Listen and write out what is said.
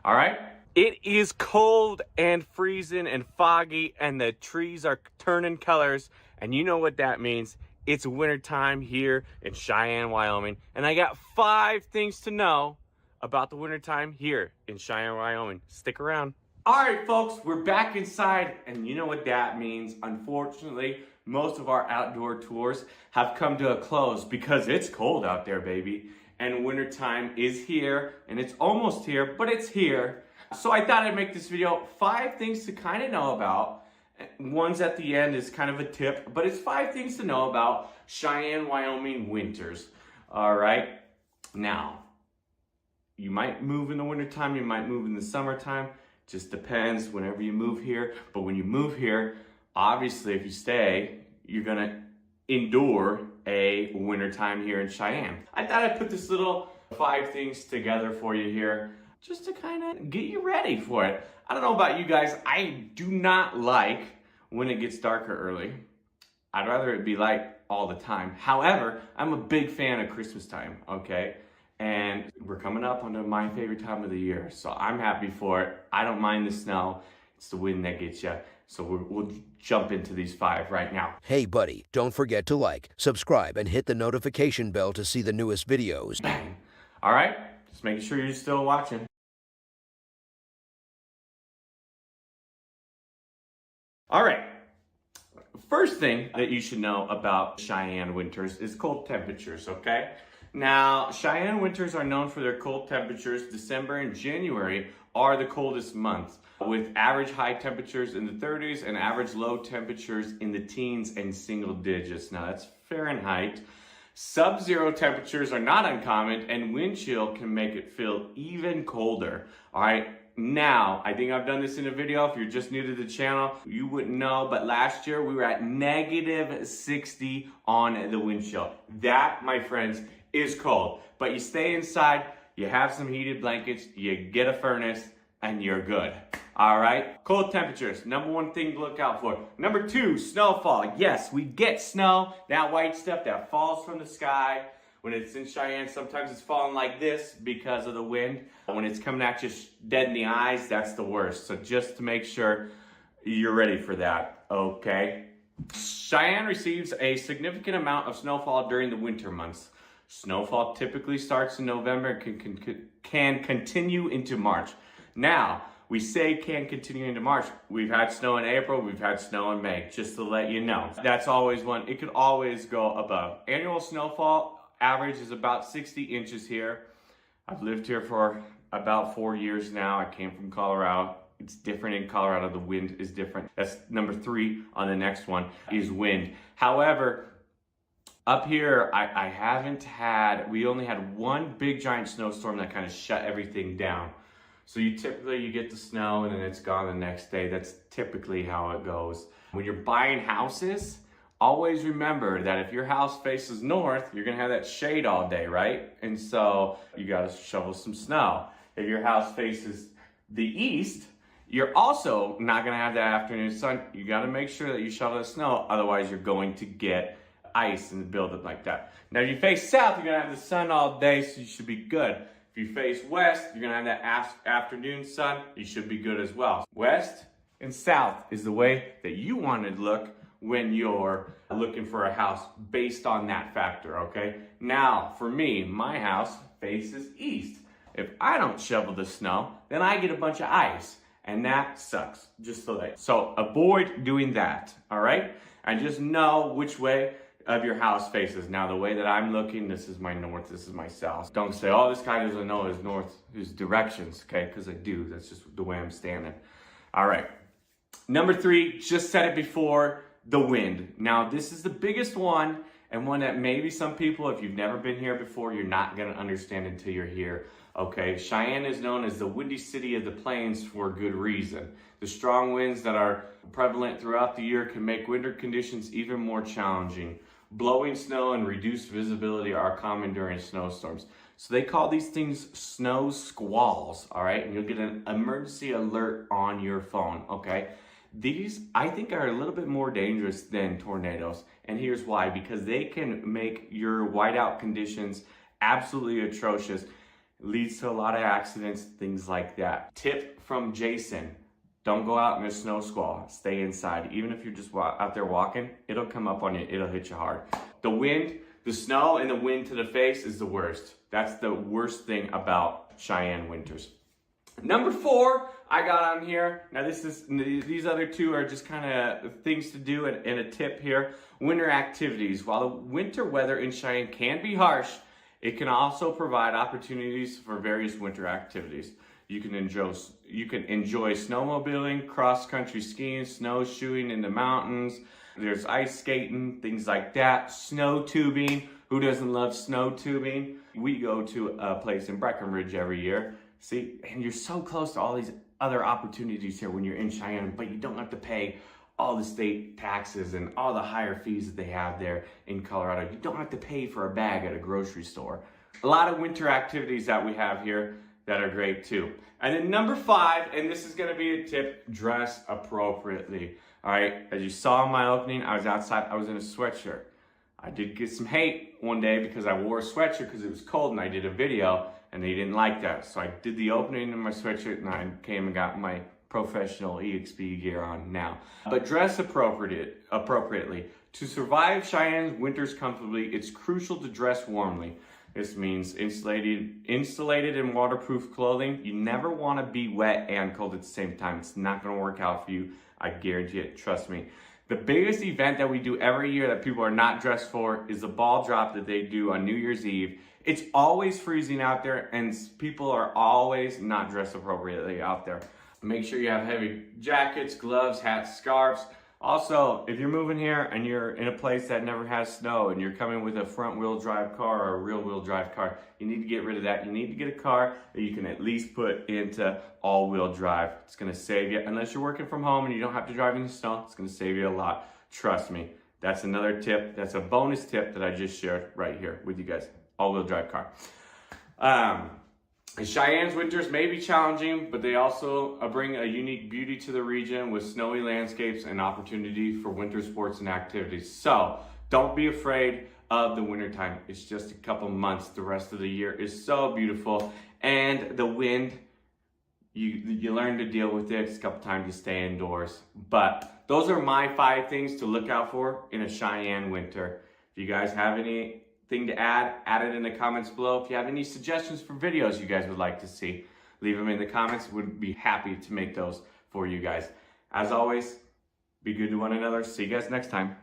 All right? It is cold and freezing and foggy, and the trees are turning colors, and you know what that means. It's wintertime here in Cheyenne, Wyoming, and I got 5 things to know about the wintertime here in Cheyenne, Wyoming. Stick around. All right, folks, we're back inside, and you know what that means. Unfortunately, most of our outdoor tours have come to a close because it's cold out there, baby. And wintertime is here, and it's almost here, but it's here. So I thought I'd make this video 5 things to kind of know about. One's at the end is kind of a tip, but it's 5 things to know about Cheyenne, Wyoming winters. All right. Now, you might move in the wintertime, you might move in the summertime. Just depends whenever you move here. But when you move here, obviously if you stay, you're gonna endure a wintertime here in Cheyenne. I thought I'd put this little 5 things together for you here, just to kind of get you ready for it. I don't know about you guys, I do not like when it gets darker early. I'd rather it be light all the time. However, I'm a big fan of Christmas time, okay? And we're coming up onto my favorite time of the year, so I'm happy for it. I don't mind the snow. It's the wind that gets you. So we'll jump into these 5 right now. Hey buddy, don't forget to like, subscribe, and hit the notification bell to see the newest videos. Bang. All right, just making sure you're still watching. All right, first thing that you should know about Cheyenne winters is cold temperatures, okay? Now, Cheyenne winters are known for their cold temperatures. December and January are the coldest months, with average high temperatures in the 30s and average low temperatures in the teens and single digits. Now, that's Fahrenheit. Sub-zero temperatures are not uncommon, and wind chill can make it feel even colder, all right? Now, I think I've done this in a video. If you're just new to the channel, you wouldn't know, but last year we were at -60 on the wind chill. That, my friends, is cold. But you stay inside, you have some heated blankets, you get a furnace, and you're good. All right? Cold temperatures, number 1 thing to look out for. Number 2, snowfall. Yes, we get snow, that white stuff that falls from the sky. When it's in Cheyenne, sometimes it's falling like this because of the wind. When it's coming at you dead in the eyes, that's the worst. So just to make sure you're ready for that, okay? Cheyenne receives a significant amount of snowfall during the winter months. Snowfall typically starts in November and can continue into March. Now, we say can continue into March. We've had snow in April, we've had snow in May, just to let you know. That's always one. It could always go above. Annual snowfall average is about 60 inches here. I've lived here for about 4 years now. I came from Colorado. It's different in Colorado. The wind is different. That's number 3 on the next one is wind. However, up here, we only had 1 big giant snowstorm that kind of shut everything down. So you get the snow and then it's gone the next day. That's typically how it goes. When you're buying houses, always remember that if your house faces north, you're gonna have that shade all day, right? And so you gotta shovel some snow. If your house faces the east, you're also not gonna have that afternoon sun. You gotta make sure that you shovel the snow, otherwise you're going to get ice and build up like that. Now if you face south, you're gonna have the sun all day, so you should be good. If you face west, you're gonna have that afternoon sun, you should be good as well. West and south is the way that you want to look when you're looking for a house based on that factor, okay? Now, for me, my house faces east. If I don't shovel the snow, then I get a bunch of ice, and that sucks, just so avoid doing that, all right? And just know which way of your house faces. Now, the way that I'm looking, this is my north, this is my south. Don't say, oh, this guy doesn't know his north, his directions, okay? Because I do, that's just the way I'm standing. All right, number 3, just said it before, the wind. Now, this is the biggest one, and one that maybe some people, if you've never been here before, you're not gonna understand until you're here, okay? Cheyenne is known as the windy city of the plains for good reason. The strong winds that are prevalent throughout the year can make winter conditions even more challenging. Blowing snow and reduced visibility are common during snowstorms. So they call these things snow squalls, all right? And you'll get an emergency alert on your phone, okay? These, I think, are a little bit more dangerous than tornadoes. And here's why. Because they can make your whiteout conditions absolutely atrocious. leads to a lot of accidents, things like that. Tip from Jayson: don't go out in a snow squall. Stay inside. Even if you're just out there walking, it'll come up on you. It'll hit you hard. The wind, the snow and the wind to the face is the worst. That's the worst thing about Cheyenne winters. Number 4 I got on here. Now these other two are just kind of things to do and a tip here. Winter activities. While the winter weather in Cheyenne can be harsh, it can also provide opportunities for various winter activities. You can enjoy snowmobiling, cross-country skiing, snowshoeing in the mountains. There's ice skating, things like that. Snow tubing. Who doesn't love snow tubing? We go to a place in Breckenridge every year. See, and you're so close to all these other opportunities here when you're in Cheyenne, but you don't have to pay all the state taxes and all the higher fees that they have there in Colorado. You don't have to pay for a bag at a grocery store. A lot of winter activities that we have here that are great too. And then number 5, and this is gonna be a tip: dress appropriately. All right, as you saw in my opening, I was outside, I was in a sweatshirt. I did get some hate one day because I wore a sweatshirt because it was cold and I did a video and they didn't like that. So I did the opening in my sweatshirt and I came and got my professional EXP gear on now. But dress appropriately. To survive Cheyenne's winters comfortably, it's crucial to dress warmly. This means insulated and waterproof clothing. You never want to be wet and cold at the same time. It's not going to work out for you. I guarantee it. Trust me. The biggest event that we do every year that people are not dressed for is the ball drop that they do on New Year's Eve. It's always freezing out there and people are always not dressed appropriately out there. Make sure you have heavy jackets, gloves, hats, scarves. Also, if you're moving here and you're in a place that never has snow and you're coming with a front-wheel drive car or a rear-wheel drive car, you need to get rid of that. You need to get a car that you can at least put into all-wheel drive. It's gonna save you, unless you're working from home and you don't have to drive in the snow, it's gonna save you a lot. Trust me. That's another tip. That's a bonus tip that I just shared right here with you guys. All-wheel drive car. Cheyenne's winters may be challenging, but they also bring a unique beauty to the region with snowy landscapes and opportunity for winter sports and activities. So don't be afraid of the wintertime. It's just a couple months. The rest of the year is so beautiful. And the wind, you learn to deal with it. It's a couple times you stay indoors. But those are my 5 things to look out for in a Cheyenne winter. If you guys have anything to add it in the comments below. If you have any suggestions for videos you guys would like to see, leave them in the comments. Would be happy to make those for you guys. As always, be good to one another. See you guys next time.